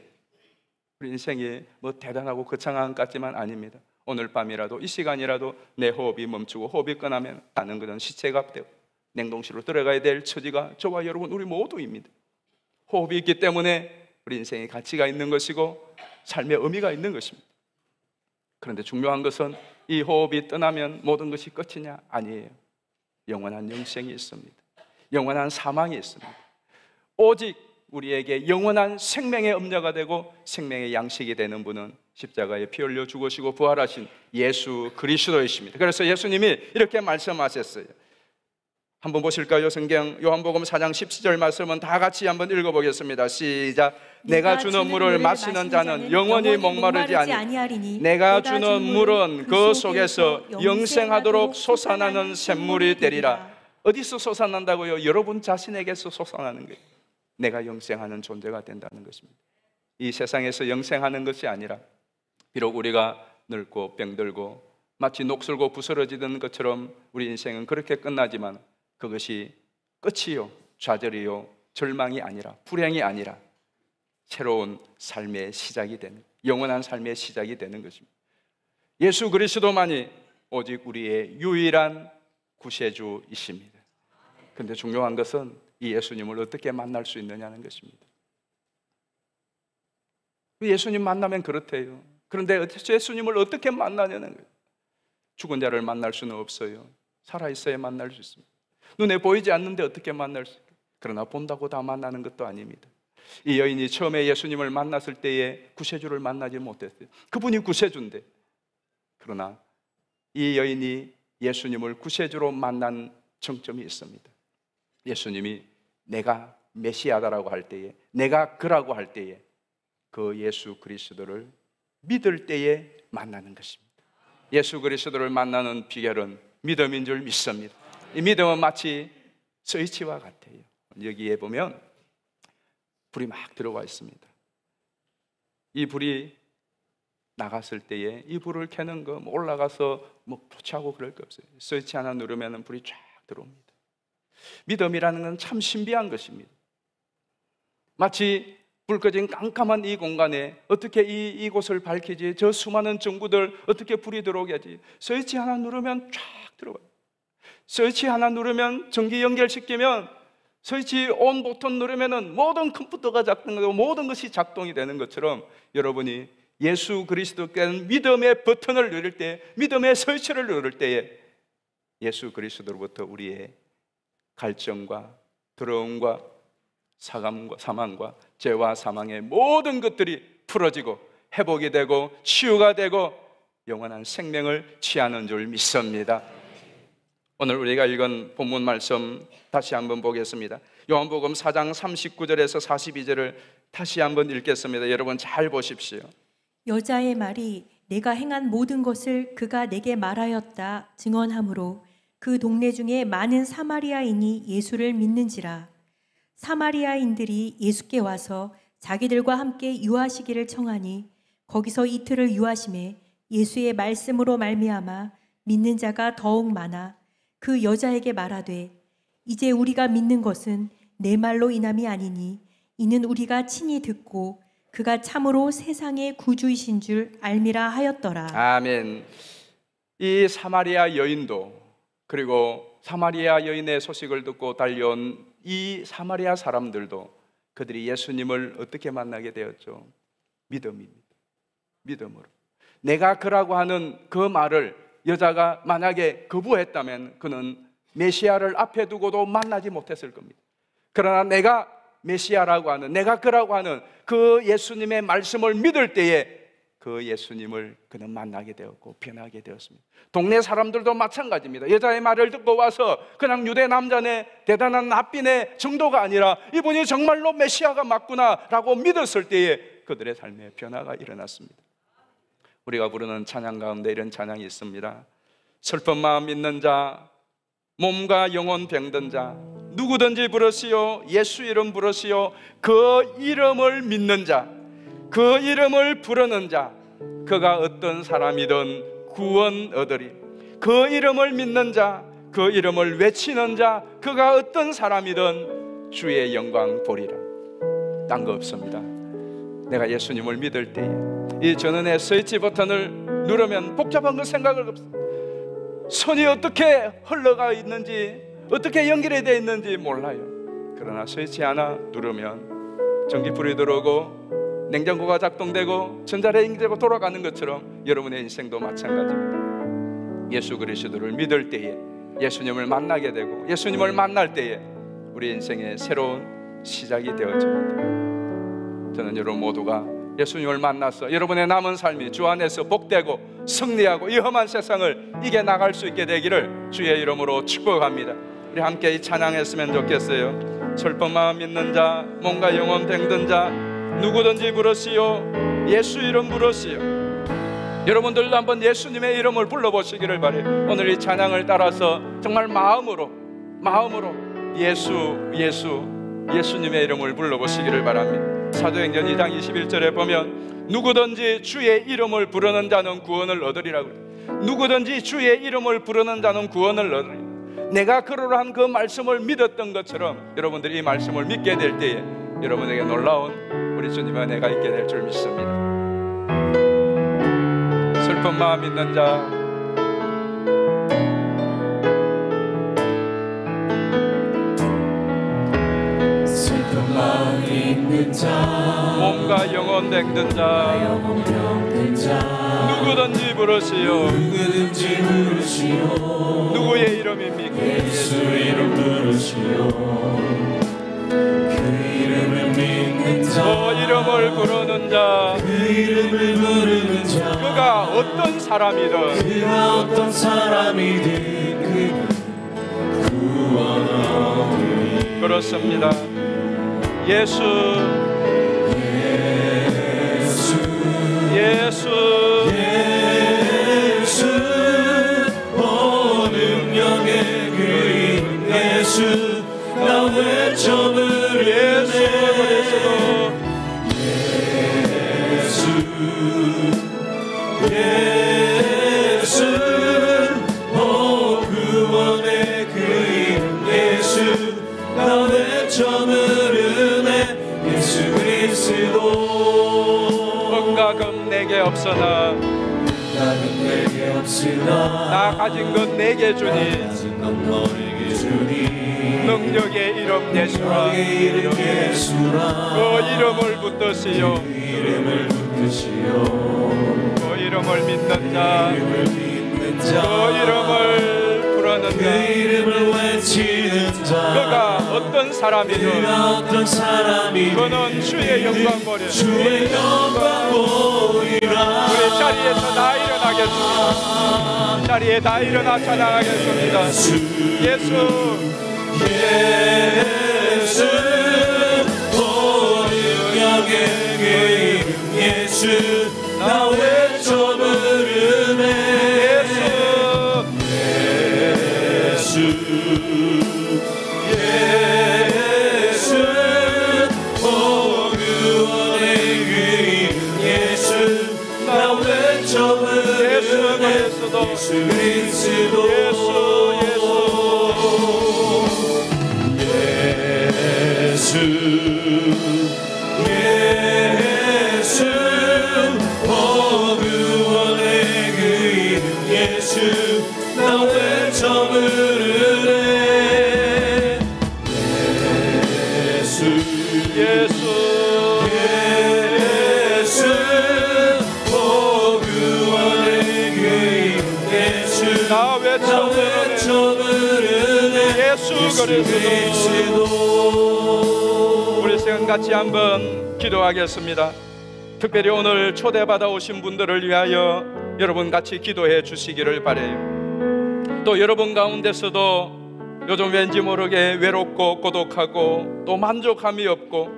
우리 인생이 뭐 대단하고 거창한 것 같지만 아닙니다. 오늘 밤이라도 이 시간이라도 내 호흡이 멈추고 호흡이 끝나면 나는 그런 시체가 되고 냉동실로 들어가야 될 처지가 저와 여러분 우리 모두입니다. 호흡이 있기 때문에 우리 인생에 가치가 있는 것이고 삶의 의미가 있는 것입니다. 그런데 중요한 것은 이 호흡이 떠나면 모든 것이 끝이냐? 아니에요. 영원한 영생이 있습니다. 영원한 사망이 있습니다. 오직 우리에게 영원한 생명의 음료가 되고 생명의 양식이 되는 분은 십자가에 피 흘려 죽으시고 부활하신 예수 그리스도이십니다. 그래서 예수님이 이렇게 말씀하셨어요. 한번 보실까요? 성경 요한복음 4장 17절 말씀은 다 같이 한번 읽어보겠습니다. 시작. 내가 주는 물을 마시는 자는 영원히 목마르지 아니하리니 내가 주는 물은 그 속에서 영생하도록 솟아나는 샘물이 되리라. 어디서 솟아난다고요? 여러분 자신에게서 솟아나는 거예요. 내가 영생하는 존재가 된다는 것입니다. 이 세상에서 영생하는 것이 아니라 비록 우리가 늙고 병들고 마치 녹슬고 부스러지던 것처럼 우리 인생은 그렇게 끝나지만 그것이 끝이요, 좌절이요, 절망이 아니라, 불행이 아니라 새로운 삶의 시작이 되는, 영원한 삶의 시작이 되는 것입니다. 예수 그리스도만이 오직 우리의 유일한 구세주이십니다. 그런데 중요한 것은 이 예수님을 어떻게 만날 수 있느냐는 것입니다. 예수님 만나면 그렇대요. 그런데 예수님을 어떻게 만나냐는 거예요. 죽은 자를 만날 수는 없어요. 살아있어야 만날 수 있습니다. 눈에 보이지 않는데 어떻게 만날 수 있을까요? 그러나 본다고 다 만나는 것도 아닙니다. 이 여인이 처음에 예수님을 만났을 때에 구세주를 만나지 못했어요. 그분이 구세주인데, 그러나 이 여인이 예수님을 구세주로 만난 정점이 있습니다. 예수님이 내가 메시아다라고 할 때에, 내가 그라고 할 때에 그 예수 그리스도를 믿을 때에 만나는 것입니다. 예수 그리스도를 만나는 비결은 믿음인 줄 믿습니다. 이 믿음은 마치 스위치와 같아요. 여기에 보면 불이 막 들어와 있습니다. 이 불이 나갔을 때에 이 불을 켜는 거 올라가서 뭐 교체하고 그럴 거 없어요. 스위치 하나 누르면 불이 쫙 들어옵니다. 믿음이라는 건 참 신비한 것입니다. 마치 불 꺼진 깜깜한 이 공간에 어떻게 이곳을 밝히지? 저 수많은 전구들 어떻게 불이 들어오게 하지? 스위치 하나 누르면 쫙 들어가요. 스위치 하나 누르면 전기 연결시키면, 스위치 온 버튼 누르면 모든 컴퓨터가 작동되고 모든 것이 작동이 되는 것처럼 여러분이 예수 그리스도께 믿음의 버튼을 누를 때, 믿음의 스위치를 누를 때에 예수 그리스도로부터 우리의 갈증과 더러움과 사망과 죄와 사망의 모든 것들이 풀어지고 회복이 되고 치유가 되고 영원한 생명을 취하는 줄 믿습니다. 오늘 우리가 읽은 본문 말씀 다시 한번 보겠습니다. 요한복음 4장 39절에서 42절을 다시 한번 읽겠습니다. 여러분 잘 보십시오. 여자의 말이 내가 행한 모든 것을 그가 내게 말하였다 증언하므로 그 동네 중에 많은 사마리아인이 예수를 믿는지라. 사마리아인들이 예수께 와서 자기들과 함께 유하시기를 청하니 거기서 이틀을 유하심에 예수의 말씀으로 말미암아 믿는 자가 더욱 많아 그 여자에게 말하되 이제 우리가 믿는 것은 내 말로 인함이 아니니 이는 우리가 친히 듣고 그가 참으로 세상의 구주이신 줄 알미라 하였더라. 아멘. 이 사마리아 여인도, 그리고 사마리아 여인의 소식을 듣고 달려온 이 사마리아 사람들도 그들이 예수님을 어떻게 만나게 되었죠? 믿음입니다. 믿음으로. 내가 그라고 하는 그 말을 여자가 만약에 거부했다면 그는 메시아를 앞에 두고도 만나지 못했을 겁니다. 그러나 내가 메시아라고 하는, 내가 그라고 하는 그 예수님의 말씀을 믿을 때에 그 예수님을 그는 만나게 되었고 변하게 되었습니다. 동네 사람들도 마찬가지입니다. 여자의 말을 듣고 와서 그냥 유대 남자네, 대단한 납빈의 정도가 아니라 이분이 정말로 메시아가 맞구나 라고 믿었을 때에 그들의 삶에 변화가 일어났습니다. 우리가 부르는 찬양 가운데 이런 찬양이 있습니다. 슬픈 마음 있는 자, 몸과 영혼 병든 자, 누구든지 부르시오. 예수 이름 부르시오. 그 이름을 믿는 자, 그 이름을 부르는 자, 그가 어떤 사람이든 구원 얻으리. 그 이름을 믿는 자, 그 이름을 외치는 자, 그가 어떤 사람이든 주의 영광 보리라. 딴 거 없습니다. 내가 예수님을 믿을 때에 이 전원의 스위치 버튼을 누르면 복잡한 거 생각을 없어. 손이 어떻게 흘러가 있는지, 어떻게 연결이 되어 있는지 몰라요. 그러나 스위치 하나 누르면 전기불이 들어오고 냉장고가 작동되고 전자레인지가 돌아가는 것처럼 여러분의 인생도 마찬가지입니다. 예수 그리스도를 믿을 때에, 예수님을 만나게 되고 예수님을 만날 때에 우리 인생의 새로운 시작이 되어집니다. 저는 여러분 모두가 예수님을 만나서 여러분의 남은 삶이 주 안에서 복되고 승리하고 이 험한 세상을 이겨나갈 수 있게 되기를 주의 이름으로 축복합니다. 우리 함께 이 찬양했으면 좋겠어요. 슬픈 마음 있는 자, 몸과 영혼 댕든 자, 누구든지 부르시오. 예수 이름 부르시오. 여러분들도 한번 예수님의 이름을 불러보시기를 바래요. 오늘 이 찬양을 따라서 정말 마음으로 예수님의 이름을 불러보시기를 바랍니다. 사도행전 2장 21절에 보면 누구든지 주의 이름을 부르는 자는 구원을 얻으리라고 그래요. 누구든지 주의 이름을 부르는 자는 구원을 얻으리라. 내가 그러한 그 말씀을 믿었던 것처럼 여러분들이 이 말씀을 믿게 될 때에 여러분에게 놀라운 우리 주님의 은혜가 있게 될 줄 믿습니다. 슬픈 마음 있는 자, 슬픈 마음 있는 자, 몸과 영혼 댕든 자, 누구든지 부르시오. 누구든지 부르시오. 누구의 이름입니까? 예수 이름 부르시오. 그 이름을 믿는 자, 그 이름을 부르는 자, 그 이름을 부르는 자, 그가 어떤 사람이든 그가 어떤 사람이든 그는 구원을 얻으리. 그렇습니다. 예수 능력의 그 이름 예수 나 외쳐 부르네. 예수 구원의 그 이름 예수 나 외쳐 부르네. 예수 그리스도. 은과 금 내게 없으나 나는 내게 없으나 나 가진 것 내게 주니 가진 것 너에게 주니. 능력의 이름 예수라. 능력의 이름 예수라. 그 이름을 붙드시오. 그 이름을 붙드시오. 그 이름을 믿는 자, 이름을 믿는 그 자, 이름을 부르는 그 자, 이름을 외치는 자, 그가 어떤 사람이든 그가 어떤 사람이든 그는 주의 영광 보리라. 주의 영광 보리라. 우리 자리에서 다 일어나겠습니다. 자리에 다 일어나 찬양하겠습니다. 예수 능력의 그 이름 예수 나 외쳐 부르네. 예수 구원의 그 이름 예수 나 외쳐 부르네. 예수 그리스도. 예수 구원의 그 이름 예수 나 외쳐 부르네. 예수 구원의 그 이름 예수 나 외쳐 부르네. 예수 그리스도. 우리 시간 같이 한번 기도하겠습니다. 특별히 오늘 초대받아 오신 분들을 위하여 여러분 같이 기도해 주시기를 바라요. 또 여러분 가운데서도 요즘 왠지 모르게 외롭고 고독하고 또 만족함이 없고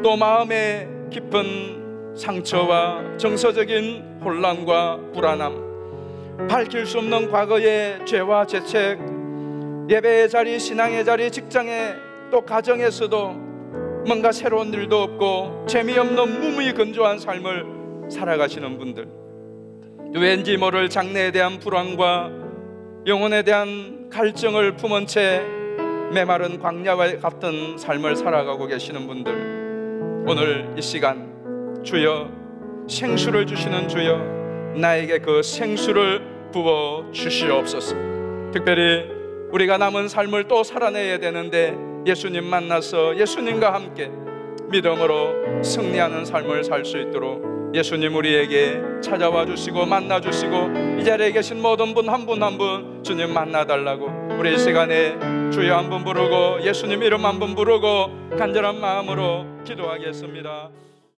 또 마음에 깊은 상처와 정서적인 혼란과 불안함, 밝힐 수 없는 과거의 죄와 죄책, 예배의 자리, 신앙의 자리, 직장에 또 가정에서도 뭔가 새로운 일도 없고 재미없는 무미건조한 삶을 살아가시는 분들, 왠지 모를 장래에 대한 불안과 영혼에 대한 갈증을 품은 채 메마른 광야와 같은 삶을 살아가고 계시는 분들, 오늘 이 시간 주여 생수를 주시는 주여 나에게 그 생수를 부어 주시옵소서. 특별히 우리가 남은 삶을 또 살아내야 되는데 예수님 만나서 예수님과 함께 믿음으로 승리하는 삶을 살 수 있도록 예수님 우리에게 찾아와 주시고 만나 주시고 이 자리에 계신 모든 분 한 분 한 분 주님 만나달라고 우리 이 시간에 주여 한 분 부르고 예수님 이름 한 분 부르고 간절한 마음으로 기도하겠습니다.